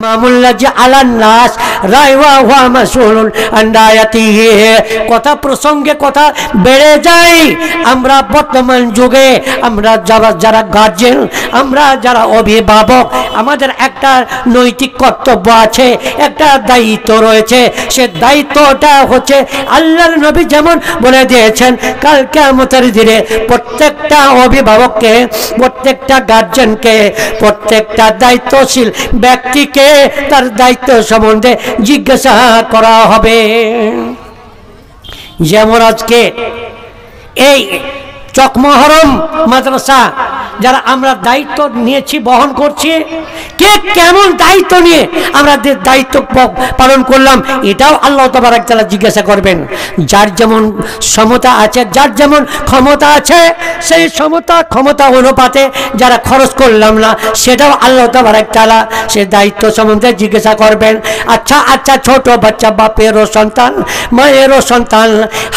ইমামুল্লাজি আলান নাস রায়ওয়া ওয়া মাসউলুন আন রায়াতিহি। কথা প্রসঙ্গে কথা বেড়ে যায়। আমরা বর্তমান যুগে আমরা যারা গার্জেন, আমরা যারা অভিভাবক, আমাদের একটা নৈতিক কর্তব্য আছে, একটা দায়িত্ব রয়েছে। সে দায়িত্বটা হচ্ছে আল্লাহর নবী যেমন বলে দিয়েছেন, কাল কিয়ামতের দিনে প্রত্যেকটা অভিভাবককে, প্রত্যেকটা গার্জেনকে, প্রত্যেকটা দায়িত্বশীল ব্যক্তিকে তার দায়িত্ব সম্বন্ধে জিজ্ঞাসা করা হবে। যেমন আজকে এই চকমহরম মাদ্রাসা যারা আমরা দায়িত্ব নিয়েছি, বহন করছি, কে কেমন দায়িত্ব নিয়ে আমরা দায়িত্ব পালন করলাম, এটাও আল্লাহ তাবারক তাআলা জিজ্ঞাসা করবেন। যার যেমন সমতা আছে, যার যেমন ক্ষমতা আছে, সেই ক্ষমতা অনুপাতে যারা খরচ করলাম না, সেটাও আল্লাহ তাবারক তাআলা সে দায়িত্ব সম্বন্ধে জিজ্ঞাসা করবেন। আচ্ছা ছোট বাচ্চা, বাপেরও সন্তান, মায়েরও সন্তান,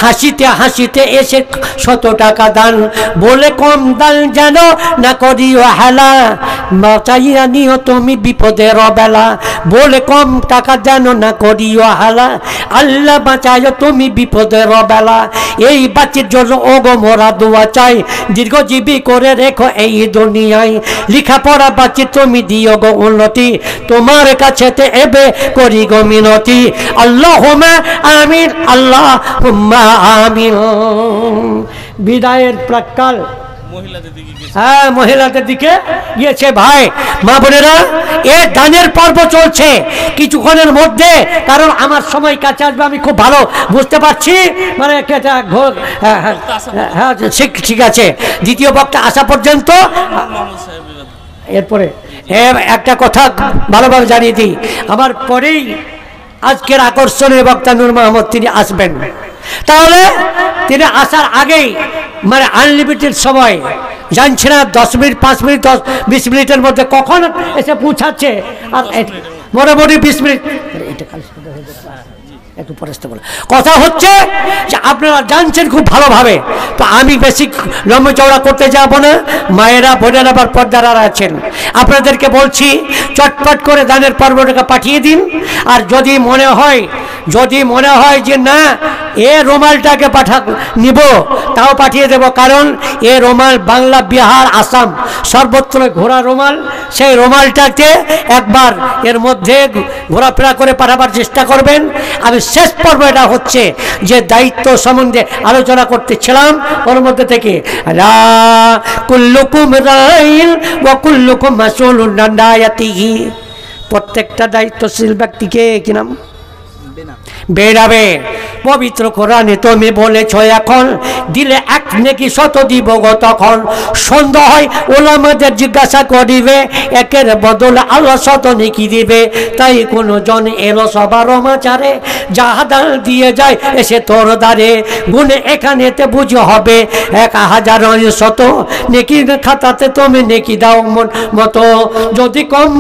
হাসিতে হাসিতে এসে 100 টাকা দান, বলে কম দান যেন না করিও হেলা, বাঁচাইয়া নিও তুমি বিপদের বেলা, বলে কম টাকা যেন না করিও হেলা, আল্লাহ বাঁচাইও তুমি বিপদের বেলা। এই বাচ্চার জন্য ওগো মোরা দোয়া চাই, দীর্ঘজীবী করে রেখো এই দুনিয়ায়, লেখাপড়া বাচ্চা তুমি দিও গো উন্নতি, তোমার কাছেতে এবে করি গো মিনতি, আল্লাহুম্মা আমিন, আল্লাহুম্মা আমিন। বিদায়ের প্রাক্কাল মহিলাদের দিকে গিয়েছে। ভাই মা বোনেরা, এ দানের পর্ব চলছে কিছুক্ষণের মধ্যে, কারণ আমার সময় কাছে আসবে, আমি খুব ভালো বুঝতে পারছি। মানে ঠিক আছে, দ্বিতীয় বক্তা আসা পর্যন্ত। এরপরে একটা কথা ভালোভাবে জানিয়ে দিই, আমার পরেই আজকের আকর্ষণীয় বক্তা নূর মোহাম্মদ তিনি আসবেন। তাহলে তিনি আসার আগেই মানে আনলিমিটেড সময়, জানছি না 10 মিনিট, 5 মিনিট, 20 মিনিটের মধ্যে কখন এসে পৌঁছাচ্ছে। আর মোটামুটি 20 মিনিট একটু পরেস্তে বলে কথা হচ্ছে যে আপনারা জানছেন খুব ভালোভাবে, তো আমি বেশি লম্বা চওড়া করতে যাব না। মায়েরা বোনেরা আবার পর্দারা আছেন, আপনাদেরকে বলছি চটপট করে দানের পর্বটাকে পাঠিয়ে দিন। আর যদি মনে হয় যে না এ রুমালটাকে নিব, তাও পাঠিয়ে দেব, কারণ এ রুমাল বাংলা, বিহার, আসাম সর্বত্র ঘোরা রুমাল। সেই রুমালটাকে একবার এর মধ্যে ঘোরাফেরা করে পাঠাবার চেষ্টা করবেন। আমি শেষ পর্ব এটা হচ্ছে যে দায়িত্ব সম্বন্ধে আলোচনা করতেছিলাম, ওর মধ্যে থেকে কুল্লুকুম রাইন ওয়া কুল্লুকুম মাসউলুন আন রায়াতিহি। প্রত্যেকটা দায়িত্বশীল ব্যক্তিকে কি নাম বেরাবে। পবিত্র কোরআনে তুমি বলেছ এখন দিলে 1 নেকি 100 দিব গো, তখন সন্দেহ হয় ওলামাদের জিজ্ঞাসা করিবে, একের বদলে আল্লাহ 100 নেকি দিবে। তাই কোনো জন এলো সবার মাচারে, জাহাদাল দিয়ে যায় এসে তোর দ্বারে, গুণে এখানেতে বুঝে হবে 1000 নেকির খাতাতে তুমি নেকি দাও মতো। যদি কম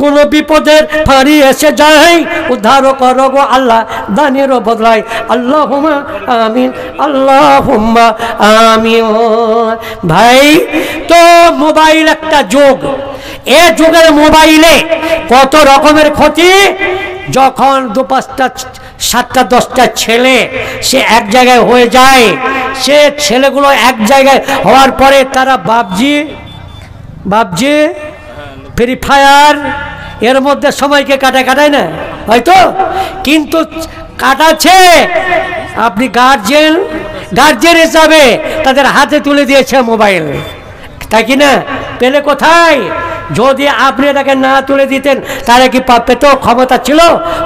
কোনো বিপদের ফাঁড়ি এসে যায়, উদ্ধার করো গো আল্লাহ দানেরও বদলায়, আল্লাহুম্মা আমিন, আল্লাহুম্মা আমিন। ভাই তো মোবাইল একটা যুগ, এ যুগের মোবাইলে কত রকমের ক্ষতি। যখন 2-5টা 7টা 10টা ছেলে সে এক জায়গায় হয়ে যায়, সে ছেলেগুলো এক জায়গায় হওয়ার পরে তারা পাবজি, ফ্রি ফায়ার এর মধ্যে সময়কে কাটায় না হয়তো, কিন্তু কাটাচ্ছে। আপনি গার্জেন হিসাবে তাদের হাতে তুলে দিয়েছে মোবাইল, তাই কি না? পেলে কোথায়? যদি আপনি এটাকে না তুলে দিতেন তাহলে কি পেত ক্ষমতা ছিল?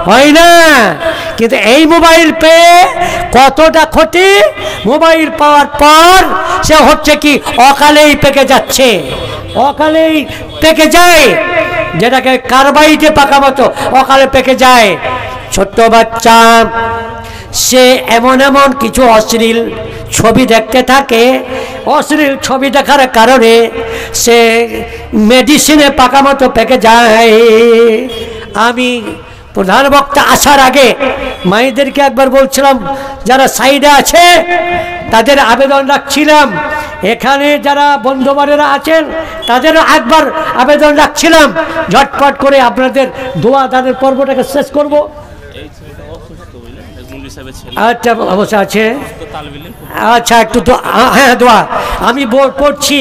হয় না। কিন্তু এই মোবাইল পেয়ে কতটা ক্ষতি। মোবাইল পাওয়ার পর সে হচ্ছে কি অকালেই পেকে যাচ্ছে, অকালেই পেকে যায়, যেটাকে কার্বাইডে পাকা মতো অকালে পেকে যায়। ছোট্ট বাচ্চা সে এমন কিছু অশ্লীল ছবি দেখতে থাকে, অশ্লীল ছবি দেখার কারণে সে মেডিসিনে পাকা মতো পেকে যায়। আমি প্রধান বক্তা আসার আগে মায়েদেরকে একবার বলছিলাম, যারা সাইডে আছে তাদের আবেদন রাখছিলাম, এখানে যারা বন্ধুবারেরা আছেন তাদেরও একবার আবেদন রাখছিলাম, ঝটপট করে আপনাদের দোয়া দানের পর্বটাকে শেষ করব। আচ্ছা অবস্থা আছে, আচ্ছা একটু হ্যাঁ দোয়া আমি পড়ছি,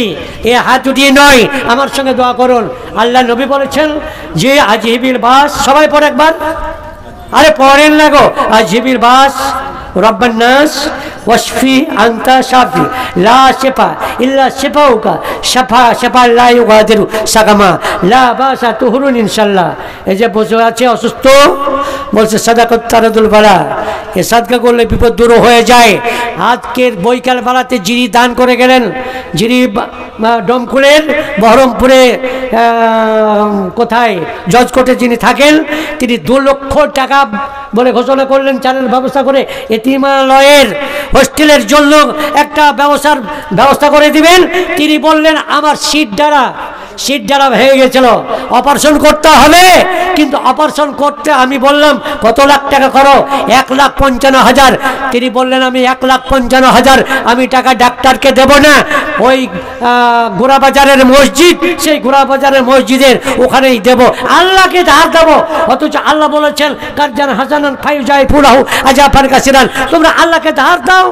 এ হাত উঠিয়ে নয়, আমার সঙ্গে দোয়া করুন। আল্লাহ নবী বলেছেন যে আজিবিল বাস, সবাই পড়ে একবার, আরে পড়েন না গো, আজিবিল বাস রব্বান নাস ওয়াশফি আনতা শাফি লা শিফা ইল্লা শিফাউকা শাফা শাফা লা ইউগাদিরু সাকামা লা বাসা তুহরুন ইনশাআল্লাহ। এই যে বসে আছে অসুস্থ, বলছে সাদাকাত তারাদুল বালা, এ সাদকা করলে বিপদ দূর হয়ে যায়। আজকের বৈকাল বেলাতে যিনি দান করে গেলেন, যিনি ডমকুলের বহরমপুরে কোথায় জজকোর্টে যিনি থাকেন, তিনি 2 লক্ষ টাকা বলে ঘোষণা করলেন চালের ব্যবস্থা করে এতিমালয়ের হোস্টেলের জন্য একটা ব্যবস্থা করে দিবেন। তিনি বললেন আমার সিট দ্বারা ভেঙে গেছিল, অপারেশন করতে হবে, কিন্তু অপারেশন করতে আমি বললাম কত লাখ টাকা করো, 1,55,000। তিনি বললেন আমি 1,55,000 আমি টাকা ডাক্তারকে দেব না, ওই গোড়াবাজারের মসজিদ, সেই গোড়াবাজারের মসজিদের ওখানেই দেব, আল্লাহকে ধার দেব। অথচ আল্লাহ বলেছেন কারজান হাসানান ফায়ুজাই ফুলাহু আজাফার কাসিরান, তোমরা আল্লাহকে ধার দাও,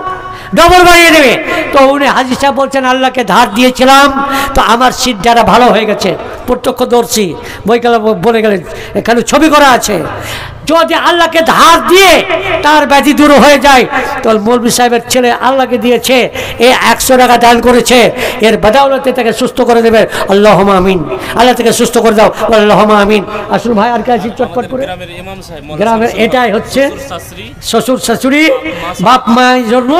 ডবল বাড়িয়ে দেবে। তো উনি হাজী সাহেব বলছেন আল্লাহকে ধার দিয়েছিলাম, তো আমার সিট দ্বারা ভালো হয়ে গেছে, প্রত্যক্ষদর্শী বইকাল বলে গেলেন, এখানে ছবি করা আছে। যদি আল্লাহকে ধার দিয়ে তার ব্যাধি দূর হয়ে যায়, তো মৌলভী সাহেবের ছেলে আল্লাহকে দিয়েছে, এ 100 টাকা দান করেছে, এর বদৌলতে তাকে সুস্থ করে দেবে, আল্লাহুম্মা আমিন। আল্লাহ থেকে সুস্থ করে দাও, আল্লাহুম্মা আমিন। আসুন ভাই আর কাছে চটপট করে, গ্রামের এটাই হচ্ছে শ্বশুর শাশুড়ি বাপ মায়ের জন্য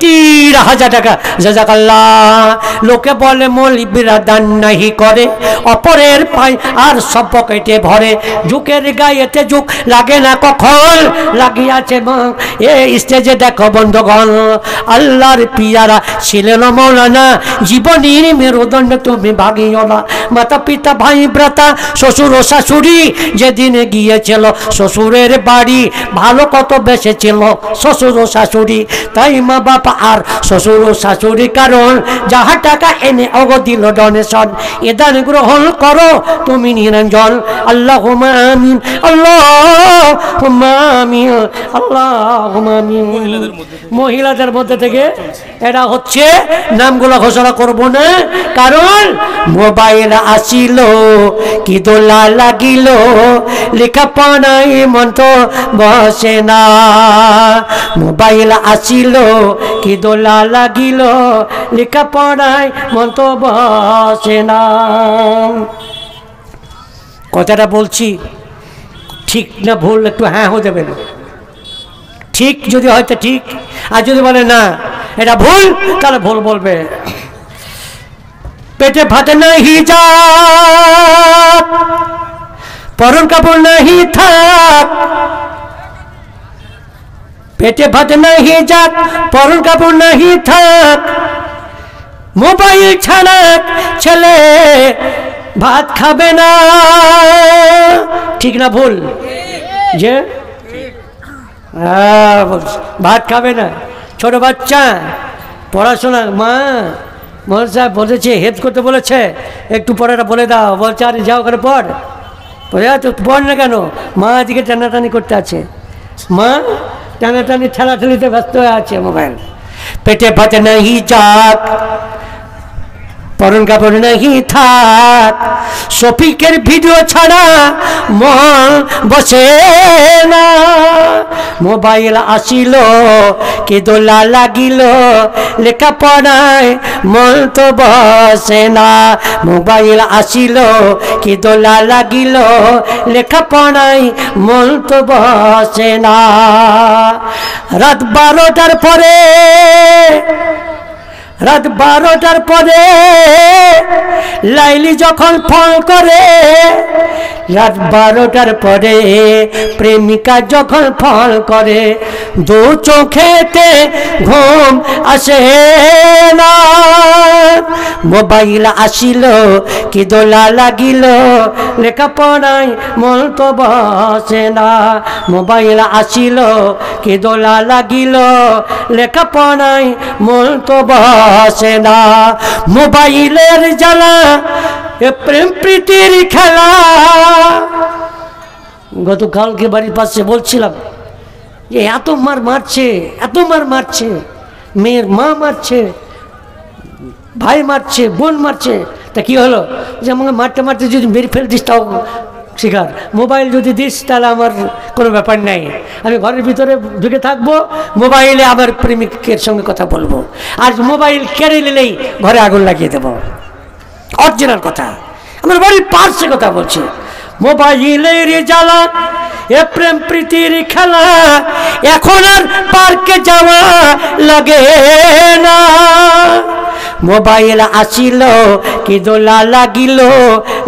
3,000 টাকা। জাযাকাল্লাহ। লোকে বলে মৌলভীরা দান নাহি করে, অপরের পায় আর সব পকেটে ভরে, যুগের গায়েতে যুগ লাগে না কখন, লাগিয়াছে এ স্টেজে দেখো বন্ধগণ, আল্লাহর পিয়ারা ছিলেন মৌলানা, জীবনীর মেরুদণ্ড তুমি ভাগিও না। মাতা পিতা ভাই ভ্রাতা শ্বশুর ও শাশুড়ি যেদিনে গিয়েছিল শ্বশুরের বাড়ি, ভালো কত বেসেছিল শ্বশুর ও শাশুড়ি, তাই মা বাবা আর শ্বশুর ও শাশুড়ি, কারণ যাহা টাকা এনে অগদিল ডোনেশন, এ দান গ্রহণ করো তুমি নিরঞ্জন। আল্লাহুম্মা আমিন, আল্লাহুম্মা আমিন, আল্লাহুম্মা আমিন। মহিলাদের মধ্যে থেকে এটা হচ্ছে, নামগুলো ঘোষণা করব না, কারণ মোবাইল আসিল কি দোলা লাগিল, লেখাপড়াই মন তো বসে না, মোবাইল আসিল কি দোলা লাগিল, লেখাপড়াই মন তো বসে না। কথাটা বলছি ঠিক না ভুল একটু হ্যাঁ হয়ে যাবে না, ঠিক যদি হয়তো ঠিক, আর যদি বলে না এটা ভুল তাহলে ভুল বলবে। পেটে ভাত নাহি যাক, পরন কাপড় নাহি থাক, পেটে ভাত নাহি যাক, পরন কাপড় নাহি থাক, মোবাইল ছাড়া ছেলে ভাত খাবে না, ঠিক না ভুল? যে ভাত খাবে না, ছোট বাচ্চা পড়াশোনা, মা মোহন সাহেব বলেছে হেল্প করতে বলেছে, একটু পড়াটা বলে দাও, বলছে আরে যাও ওখানে পড়, তো পড় না কেন, মা আজকে টানাটানি করতে আছে, মা টানাটানি ঠেলাঠেলিতে ব্যস্ত হয়ে আছে মোবাইল। পেটে ভাত নাহি যাক, পরন কাপড় নাহি থাক, শফিকের ভিডিও ছাড়া মন বসে না, মোবাইল আসিল কি দোলা লাগিল, লেখাপড়ায় মন তো বসে না, মোবাইল আসিল কি দোলা লাগিল, লেখাপড়ায় মন তো বসে না। রাত 12টার পরে, রাত 12টার পরে লাইলি যখন ফোন করে, রাত 12টার পরে প্রেমিকা যখন ফোন করে, দু চোখেতে ঘুম আসে না। মোবাইল আসিল কি দোলা লাগিল, লেখাপড়ায় মন তো বসে না। মোবাইল আসিল কি দোলা লাগিল, লেখাপড়ায় মন তো বসে না। মোবাইলের জ্বালা এ প্রেম প্রীতির খেলা। গতকালকে বাড়ির পাশে বলছিলাম যে এত মার মারছে, এত মার মারছে, মেয়ের মা মারছে, ভাই মারছে, বোন মারছে, তা কি হলো? যে আমাকে মারতে মারতে যদি মেরে ফেল দিস তাও শিকার, মোবাইল যদি দিস তাহলে আমার কোনো ব্যাপার নাই, আমি ঘরের ভিতরে ঢুকে থাকবো, মোবাইলে আমার প্রেমিকের সঙ্গে কথা বলবো, আর মোবাইল কেড়ে নিলেই ঘরে আগুন লাগিয়ে দেবো। অরিজিনাল কথা, আমার বাড়ির পার্শ্বে কথা বলছি। মোবাইলের জ্বালা এ প্রেম প্রীতির খেলা, এখন আর পার্কে যাওয়া লাগে না। মোবাইল আসিল কি দোলা লাগিল,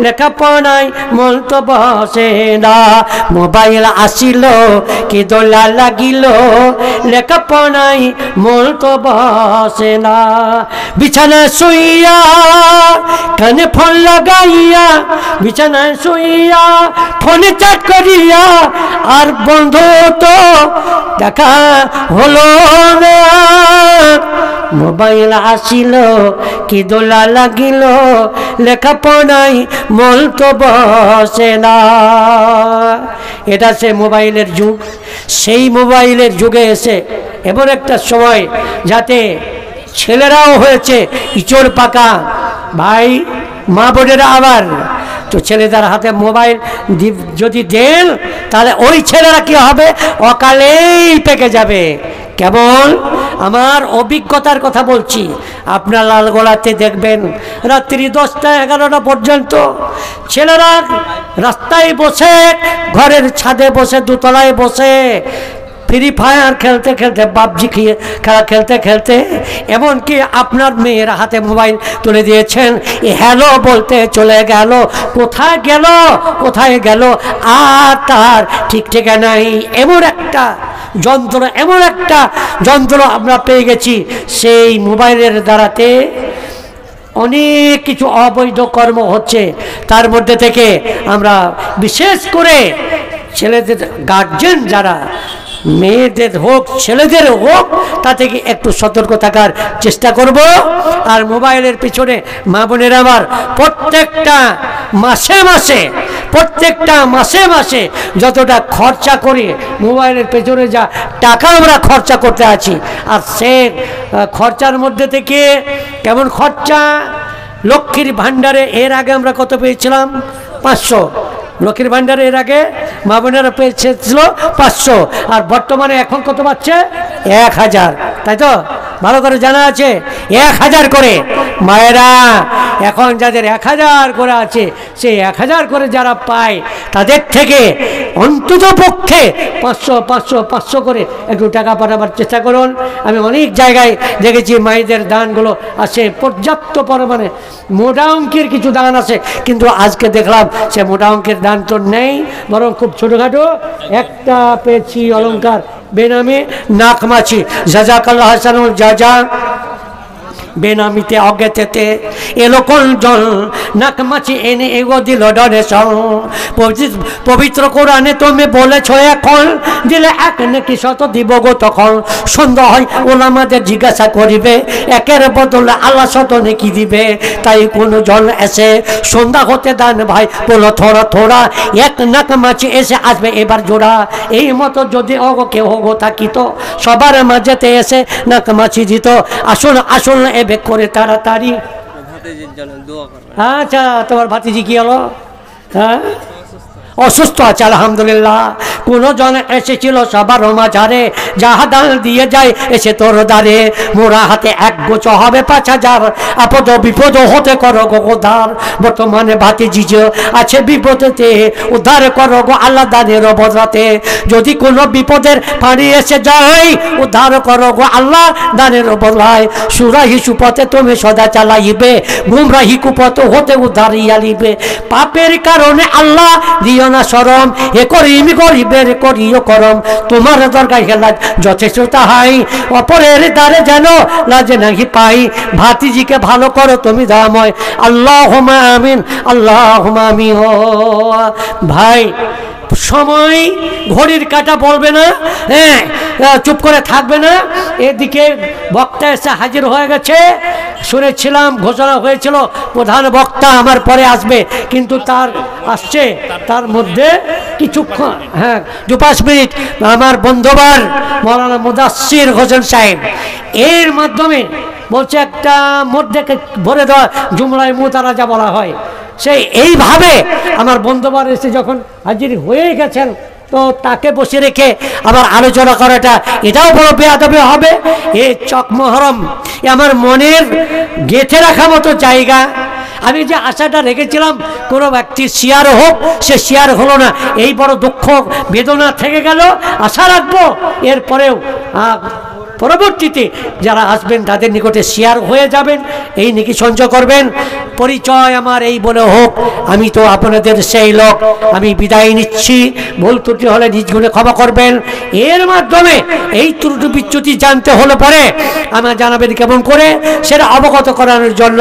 লেখাপড়ায় মন তো বসে না। মোবাইল আসিল কি দোলা লাগিল, লেখাপড়ায় মন তো বসে না। বিছানায় শুইয়া কানে ফোন লাগাইয়া, বিছানায় শুইয়া ফোনে চ্যাট করিয়া, আর বন্ধু তো দেখা হলো না। মোবাইল আসিল কি দোলা লাগিল, লেখাপড়ায় মন তো বসে না। এটা সে মোবাইলের যুগ। সেই মোবাইলের যুগে এসে এমন একটা সময় যাতে ছেলেরাও হয়েছে ইচড় পাকা। ভাই মা বোনেরা আবার তো ছেলেদের হাতে মোবাইল যদি দেন তাহলে ওই ছেলেরা কি হবে, অকালেই পেকে যাবে। কেবল আমার অভিজ্ঞতার কথা বলছি। আপনার লালগোলাতে দেখবেন রাত্রি 10টা 11টা পর্যন্ত ছেলেরা রাস্তায় বসে, ঘরের ছাদে বসে, দোতলায় বসে ফ্রি ফায়ার খেলতে খেলতে, পাবজি খেলা খেলতে খেলতে, এমনকি আপনার মেয়ের হাতে মোবাইল তুলে দিয়েছেন, হ্যালো বলতে চলে গেল। কোথায় গেল, কোথায় গেল আর তার ঠিক ঠিকানা নাই। এমন একটা যন্ত্র, এমন একটা যন্ত্র আমরা পেয়ে গেছি। সেই মোবাইলের দ্বারাতে অনেক কিছু অবৈধ কর্ম হচ্ছে। তার মধ্যে থেকে আমরা বিশেষ করে ছেলেদের গার্জেন যারা, মেয়েদের হোক ছেলেদের হোক, তা থেকে একটু সতর্ক থাকার চেষ্টা করব। আর মোবাইলের পিছনে মা বোনের আমার প্রত্যেকটা মাসে মাসে যতটা খরচা করি, মোবাইলের পেছনে যা টাকা আমরা খরচা করতে আছি, আর সে খরচার মধ্যে থেকে কেমন খরচা, লক্ষ্মীর ভাণ্ডারে এর আগে আমরা কত পেয়েছিলাম? 500। লক্ষ্মীর ভাণ্ডারে এর আগে মা বোনেরা পেয়েছিল 500, আর বর্তমানে এখন কত পাচ্ছে? 1000। তাই তো ভালো করে জানা আছে, 1000 করে। মায়েরা এখন যাদের 1000 করে আছে, সেই 1000 করে যারা পায় তাদের থেকে অন্তত পক্ষে 500 করে একটু টাকা পাঠাবার চেষ্টা করুন। আমি অনেক জায়গায় দেখেছি মায়েদের দানগুলো আসে পর্যাপ্ত পরিমাণে, মোটা অঙ্কের কিছু দান আছে, কিন্তু আজকে দেখলাম সে মোটা অঙ্কের দান তো নেই, বরং খুব ছোটোখাটো একটা পেয়েছি অলঙ্কার বেনামে নাকমাছি। জাজাকাল্লাহ হাসানুল জাজা, বেনামিতে অজ্ঞাতেতে এলো কোন জন, নাকমাছি এনে এগো দিল ডোনেশন। পবিত্র কোরআনে তুমি বলেছ এখন, দিলে এক নাকি শত দিব গো তখন। সন্দেহ হয় ওলামাদের জিজ্ঞাসা করিবে, একের বদলে আল্লাহ শত নাকি দিবে। তাই কোন জন এসে সন্ধ্যা হতে দান ভাই বলো থোড়া থোড়া, এক নাকমাছি এসে আসবে এবার জোড়া। এই মতো যদি অগো কেউ হগো থাকিত, সবার মাঝেতে এসে নাকমাছি দিত। আসুন আসুন এবে করে তাড়াতাড়ি। আচ্ছা, তোমার ভাতিজি কি হলো? হ্যাঁ, অসুস্থ আছে আলহামদুলিল্লাহ। কোন জন এসেছিল সবার মাঝারে, যাহা দান দিয়ে যায় এসে তোর দ্বারে। মোরা হাতে এক গোছ হবে 5000, আপদ বিপদ হতে করো গো উদ্ধার। বর্তমানে ভাতিজি আছে বিপদেতে, উদ্ধার করো গো আল্লাহ দানের বদলাতে। যদি কোনো বিপদের পানি এসে যায়, উদ্ধার করো গো আল্লাহ দানের বদলায়। সুরাহি সুপথে তুমি সদা চালাইবে, গুমরাহি কুপথ হতে উদ্ধার ইয়ালিবে। পাপের কারণে আল্লাহ দিও না শরম, এ করিমি করিবে অপরের করিও করম, তোমার দরগায় হেলা যথেষ্ট তাহাই, অপরের দ্বারে যেন লাজে নাহি পাই, ভাতিজিকে ভালো করো তুমি দয়াময়, আল্লাহুম্মা আমিন, আল্লাহুম্মা আমিন। ভাই সময় ঘড়ির কাঁটা বলবে না, হ্যাঁ চুপ করে থাকবে না। এদিকে বক্তা এসে হাজির হয়ে গেছে, শুনেছিলাম ঘোষণা হয়েছিল প্রধান বক্তা আমার পরে আসবে, কিন্তু তার আসছে তার মধ্যে কিছুক্ষণ, হ্যাঁ 2-5 মিনিট, আমার বন্ধুবার মৌলানা মুদাসসির হোসেন সাহেব এর মাধ্যমে বলছে একটা মধ্যে ভরে দেওয়া জুমলায় মুতারাজা বলা হয়, সেই এইভাবে আমার বন্ধুবার এসে যখন হাজির হয়ে গেছেন তো তাকে বসে রেখে আবার আলোচনা করাটা এটাও বড় বেয়াদবি হবে। এই চক মহরম আমার মনের গেঁথে রাখা মতো জায়গা, আমি যে আশাটা রেখেছিলাম কোনো ব্যক্তির শেয়ার হোক, সে শেয়ার হলো না, এই বড় দুঃখ বেদনা থেকে গেল। আশা রাখবো এরপরেও পরবর্তীতে যারা আসবেন তাদের নিকটে শেয়ার হয়ে যাবেন, এই নাকি সঞ্চয় করবেন। পরিচয় আমার এই বলে হোক, আমি তো আপনাদের সেই লোক, আমি বিদায় নিচ্ছি। ভুল ত্রুটি হলে নিজ গুণে ক্ষমা করবেন। এর মাধ্যমে এই ত্রুটি বিচ্যুতি জানতে হলে পরে আমার জানাবেন কেমন করে, সেটা অবগত করানোর জন্য